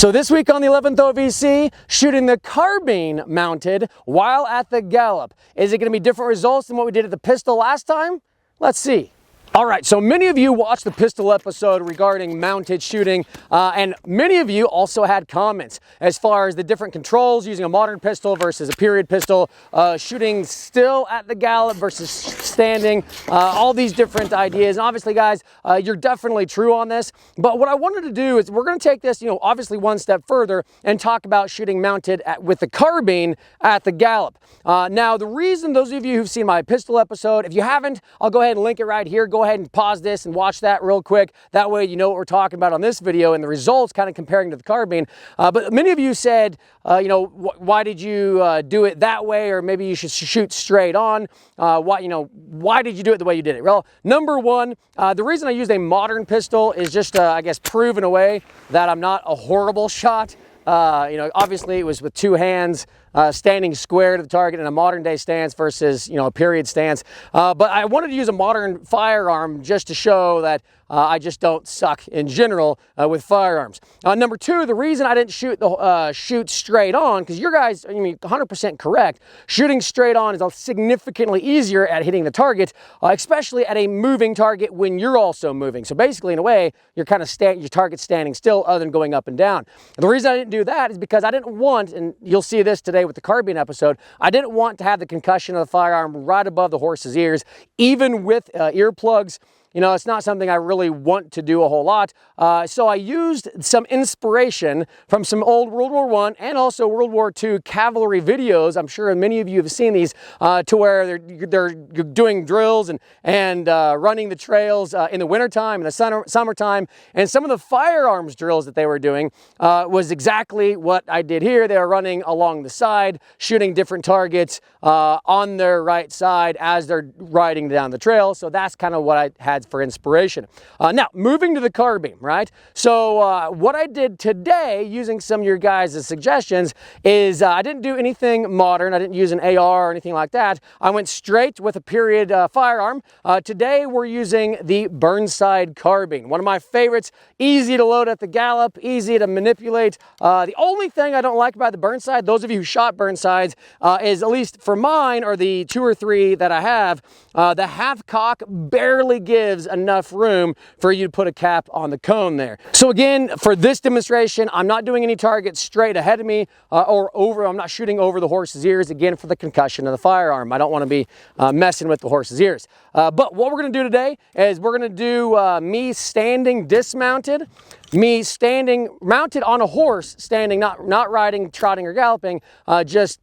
So this week on the 11th OVC, shooting the carbine mounted while at the Gallop. Is it going to be different results than what we did at the pistol last time? Let's see. All right, so many of you watched the pistol episode regarding mounted shooting, and many of you also had comments as far as the different controls using a modern pistol versus a period pistol, shooting still at the Gallop versus standing, all these different ideas. And obviously, guys, you're definitely true on this. But what I wanted to do is we're going to take this, obviously one step further and talk about shooting mounted with the carbine at the Gallop. Now, the reason, those of you who've seen my pistol episode, if you haven't, I'll go ahead and link it right here. Go ahead and pause this and watch that real quick. That way you know what we're talking about on this video and the results kind of comparing to the carbine. But many of you said, why did you do it that way? Or maybe you should shoot straight on. Why did you do it the way you did it? Well, number one, the reason I used a modern pistol is just, I guess, prove in a way that I'm not a horrible shot. Obviously it was with two hands, standing square to the target in a modern day stance versus, a period stance. But I wanted to use a modern firearm just to show that I just don't suck in general with firearms. Number two, the reason I didn't shoot straight on, because you guys, 100% correct, shooting straight on is significantly easier at hitting the target, especially at a moving target when you're also moving. So basically, in a way, you're kind of your target's standing still other than going up and down. The reason I didn't do that is because I didn't want, and you'll see this today with the carbine episode, I didn't want to have the concussion of the firearm right above the horse's ears, even with earplugs. It's not something I really want to do a whole lot. So I used some inspiration from some old World War I and also World War II cavalry videos. I'm sure many of you have seen these to where they're doing drills and running the trails in the wintertime and the summertime. And some of the firearms drills that they were doing was exactly what I did here. They were running along the side, shooting different targets on their right side as they're riding down the trail. So that's kind of what I had for inspiration. Now, moving to the carbine, right? So what I did today, using some of your guys' suggestions, is I didn't do anything modern. I didn't use an AR or anything like that. I went straight with a period firearm. Today, we're using the Burnside carbine. One of my favorites, easy to load at the Gallop, easy to manipulate. The only thing I don't like about the Burnside, those of you who shot Burnsides, is, at least for mine, or the 2 or 3 that I have, the half cock barely gives enough room for you to put a cap on the cone there. So again, for this demonstration, I'm not doing any targets straight ahead of me or over. I'm not shooting over the horse's ears, again, for the concussion of the firearm. I don't want to be messing with the horse's ears. But what we're going to do today is we're going to do me standing dismounted, me standing mounted on a horse, standing, not riding, trotting, or galloping, just,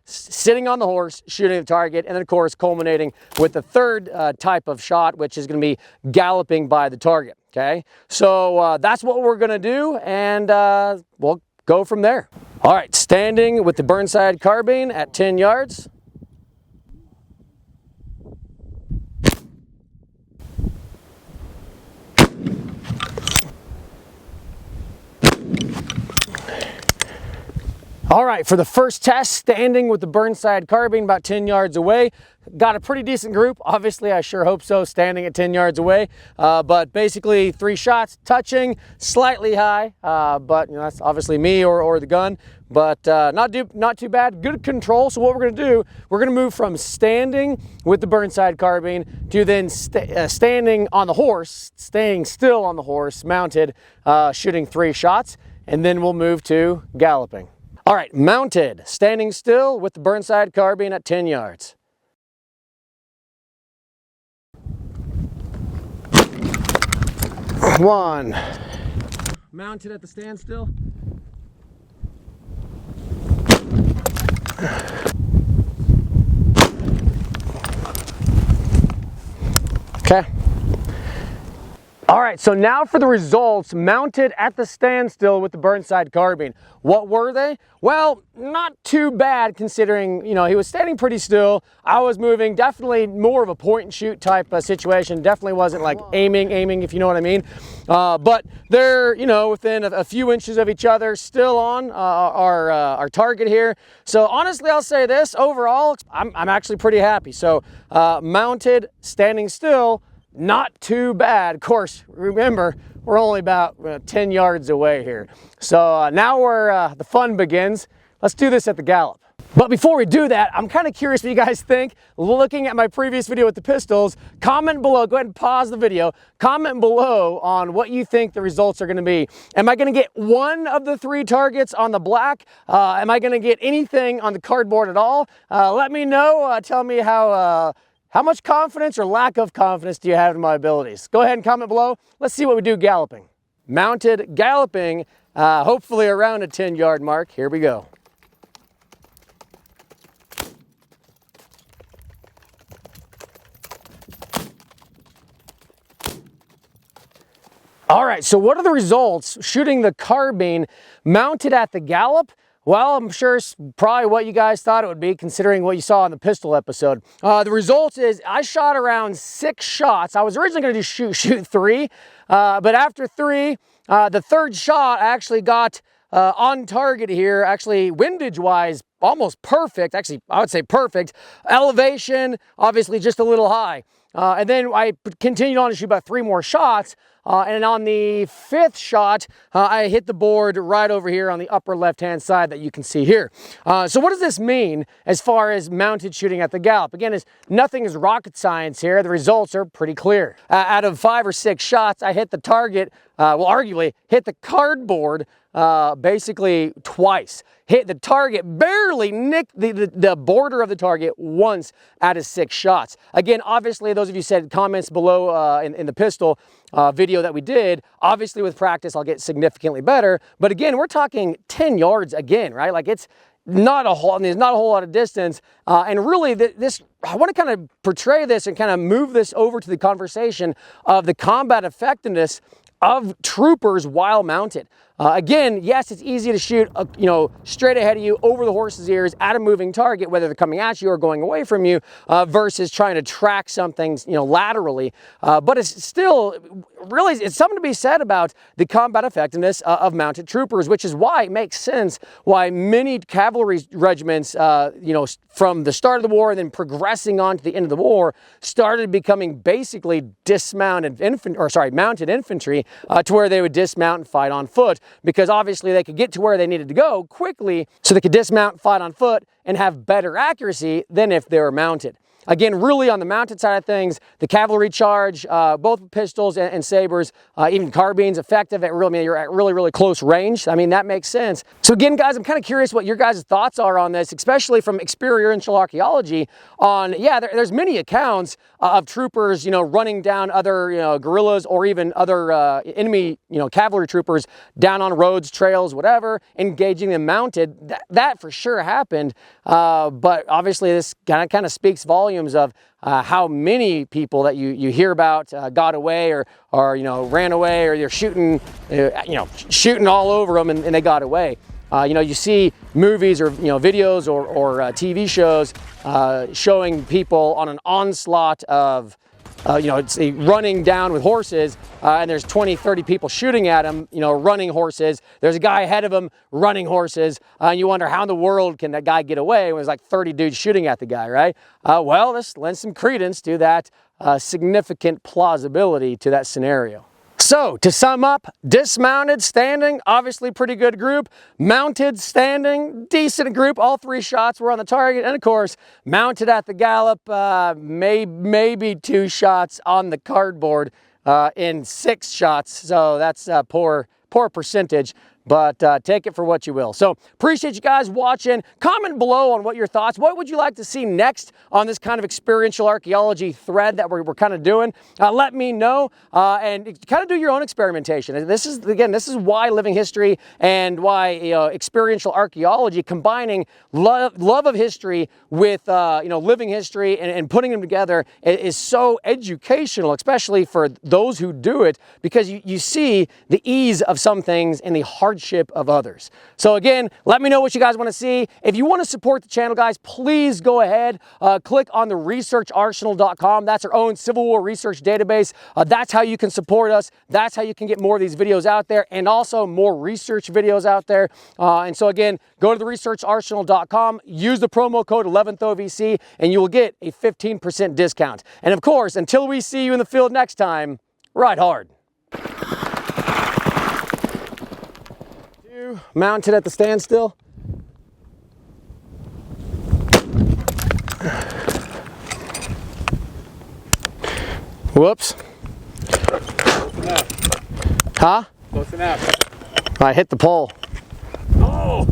sitting on the horse, shooting the target, and then, of course, culminating with the third type of shot, which is going to be galloping by the target, okay? So that's what we're going to do, and we'll go from there. All right, standing with the Burnside carbine at 10 yards. All right, for the first test, standing with the Burnside carbine about 10 yards away. Got a pretty decent group. Obviously, I sure hope so, standing at 10 yards away. But basically 3 shots, touching, slightly high. But that's obviously me or the gun. But not too bad. Good control. So what we're going to do, we're going to move from standing with the Burnside carbine to then standing on the horse, staying still on the horse, mounted, shooting 3 shots. And then we'll move to galloping. All right, mounted, standing still with the Burnside carbine at 10 yards. One. Mounted at the standstill. Okay. All right, so now for the results, mounted at the standstill with the Burnside carbine. What were they? Well, not too bad considering, he was standing pretty still. I was moving, definitely more of a point and shoot type of situation. Definitely wasn't like aiming, if you know what I mean. But they're, within a few inches of each other, still on our target here. So honestly, I'll say this, overall, I'm actually pretty happy. So mounted, standing still, not too bad. Of course, remember, we're only about 10 yards away here. So now the fun begins. Let's do this at the Gallop. But before we do that, I'm kind of curious what you guys think. Looking at my previous video with the pistols, comment below, go ahead and pause the video, comment below on what you think the results are going to be. Am I going to get one of the 3 targets on the black? Am I going to get anything on the cardboard at all? Let me know. Tell me how much confidence or lack of confidence do you have in my abilities? Go ahead and comment below. Let's see what we do galloping. Mounted galloping, hopefully around a 10-yard mark. Here we go. All right, so what are the results shooting the carbine mounted at the Gallop? Well, I'm sure it's probably what you guys thought it would be, considering what you saw in the pistol episode. The result is I shot around 6 shots. I was originally going to shoot 3, but after 3, the 3rd shot I actually got on target here, actually windage-wise, almost perfect. Actually, I would say perfect. Elevation, obviously just a little high. And then I continued on to shoot about 3 more shots. And on the 5th shot, I hit the board right over here on the upper left-hand side that you can see here. So what does this mean as far as mounted shooting at the Gallop? Again, nothing is rocket science here. The results are pretty clear. Out of 5 or 6 shots, I hit the target, well, arguably hit the cardboard basically twice. Hit the target, barely nicked the border of the target once out of 6 shots. Again, obviously, those of you said comments below in the pistol video that we did, obviously with practice, I'll get significantly better. But again, we're talking 10 yards again, right? Like there's not a whole lot of distance. And really I want to kind of portray this and kind of move this over to the conversation of the combat effectiveness of troopers while mounted. Again, yes, it's easy to shoot, straight ahead of you, over the horse's ears, at a moving target, whether they're coming at you or going away from you, versus trying to track something, laterally. But it's still, really, it's something to be said about the combat effectiveness of mounted troopers, which is why it makes sense why many cavalry regiments, from the start of the war and then progressing on to the end of the war, started becoming basically mounted infantry, to where they would dismount and fight on foot, because obviously they could get to where they needed to go quickly, so they could dismount and fight on foot and have better accuracy than if they were mounted. Again, really on the mounted side of things, the cavalry charge, both pistols and sabers, even carbines, effective at you're at really close range. I mean, that makes sense. So again, guys, I'm kind of curious what your guys' thoughts are on this, especially from experiential archaeology on, there's many accounts of troopers, running down other, guerrillas or even other enemy, cavalry troopers down on roads, trails, whatever, engaging them mounted. That for sure happened. But obviously this kind of speaks volumes of how many people that you hear about got away or ran away, or they're shooting all over them and they got away. You see movies or videos or TV shows showing people on an onslaught of it's running down with horses, and there's 20, 30 people shooting at him, running horses. There's a guy ahead of him running horses, and you wonder how in the world can that guy get away when there's like 30 dudes shooting at the guy, right? Well, this lends some credence to that significant plausibility to that scenario. So, to sum up, dismounted, standing, obviously pretty good group. Mounted, standing, decent group. All 3 shots were on the target. And of course, mounted at the Gallop, maybe 2 shots on the cardboard in 6 shots. So that's a poor percentage. But take it for what you will. So appreciate you guys watching. Comment below on what your thoughts. What would you like to see next on this kind of experiential archaeology thread that we're kind of doing? Let me know and kind of do your own experimentation. This is why living history and why experiential archaeology, combining love of history with living history and putting them together is so educational, especially for those who do it, because you see the ease of some things and the hard hardship of others. So again, let me know what you guys want to see. If you want to support the channel, guys, please go ahead, click on the researcharsenal.com. That's our own Civil War research database. That's how you can support us. That's how you can get more of these videos out there, and also more research videos out there. And so again, go to the researcharsenal.com, use the promo code 11thOVC, and you will get a 15% discount. And of course, until we see you in the field next time, ride hard. Mounted at the standstill. Whoops. Close enough. Huh? Close enough. I hit the pole. Oh!